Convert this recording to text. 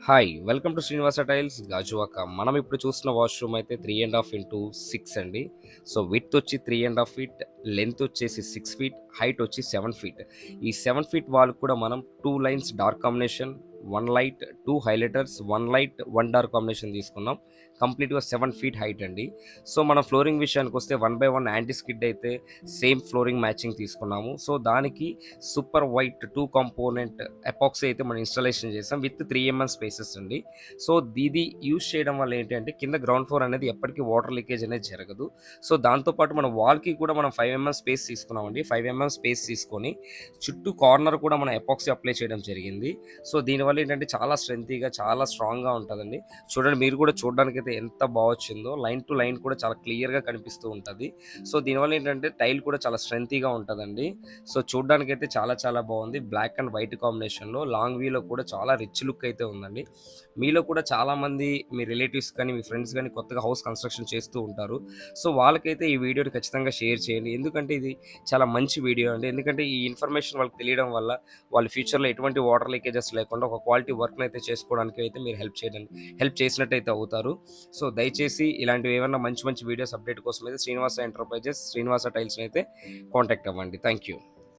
Hi! Welcome to Srinivasa tiles Gajuwaka. మనం ఇప్పుడు చూస్తున్న వాష్‌రూమ్ అయితే 3 ½ x 6 అండి. సో, విడ్త్ వచ్చి 3 ½ ఫీట్, లెంత్ వచ్చేసి 6 ఫీట్, హైట్ వచ్చి 7 ఫీట్. ఈ 7 ఫీట్ వాల్ కూడా మనం 2 lines dark combination, 1 light, 2 highlighters, 1 light, 1 dark combination తీసుకున్నాం. కంప్లీట్‌గా 7 ఫీట్ హైట్ అండి. సో, మన ఫ్లోరింగ్ విషయానికొస్తే 1/1 యాంటీ స్కిడ్ అయితే సేమ్ ఫ్లోరింగ్ మ్యాచింగ్ తీసుకున్నాము. సో, దానికి సూపర్ వైట్ 2 కాంపోనెంట్ ఎపాక్సీ అయితే మనం ఇన్‌స్టాలేషన్ చేసాం విత్ 3 mm స్పేసెస్ అండి. సో, ఇది యూజ్ చేయడం వల్ల ఏంటంటే కింద గ్రౌండ్ ఫ్లోర్ అనేది ఎప్పటికీ వాటర్ లీకేజ్ అనేది జరగదు. సో, దాంతో పాటు మన వాల్‌కి కూడా మనం 5 mm స్పేస్ తీసుకున్నామండి. 5 mm స్పేస్ తీసుకొని చుట్టూ కార్నర్ కూడా మనం ఎపాక్సీ అప్లై చేయడం జరిగింది. సో, దీనివల్ల ఏంటంటే చాలా స్ట్రెంతీగా, చాలా స్ట్రాంగ్‌గా ఉంటదండి. చూడండి, మీరు కూడా చూడడానికైతే ఎంత వచ్చిందో లైన్ టు లైన్ కూడా చాలా క్లియర్‌గా కనిపిస్తూ ఉంటది. సో, దీనివల్ల ఏంటంటే టైల్ కూడా చాలా స్ట్రెంతీగా ఉంటదండి. సో, చూడ్డానికైతే చాలా చాలా బాగుంది. బ్లాక్ అండ్ వైట్ కాంబినేషన్‌లో లాంగ్ వ్యూలో కూడా చాలా రిచ్ లుక్ అయితే ఉందండి. మీలో కూడా చాలామంది మీ రిలేటివ్స్ కానీ, మీ ఫ్రెండ్స్ గానీ కొత్తగా హౌస్ కన్‌స్ట్రక్షన్ చేస్తూ ఉంటారు. సో, వాళ్ళకైతే ఈ వీడియోని ఖచ్చితంగా షేర్ చేయండి. ఎందుకంటే ఇది చాలా మంచి వీడియో అండి. ఎందుకంటే ఈ ఇన్ఫర్మేషన్ వాళ్ళకి తెలియడం వల్ల వాళ్ళు ఫ్యూచర్‌లో ఎటువంటి వాటర్ లీకేజెస్ లేకుండా ఒక క్వాలిటీ వర్క్‌నైతే చేసుకోవడానికి అయితే మీరు హెల్ప్ చేసినట్టయితే అవుతారు. సో, దయచేసి ఇలాంటివి ఏమన్నా మంచి మంచి వీడియోస్ అప్డేట్ కోసం అయితే శ్రీనివాస ఎంటర్‌ప్రైజెస్, శ్రీనివాస టైల్స్‌ని అయితే కాంటాక్ట్ అవ్వండి. Thank you.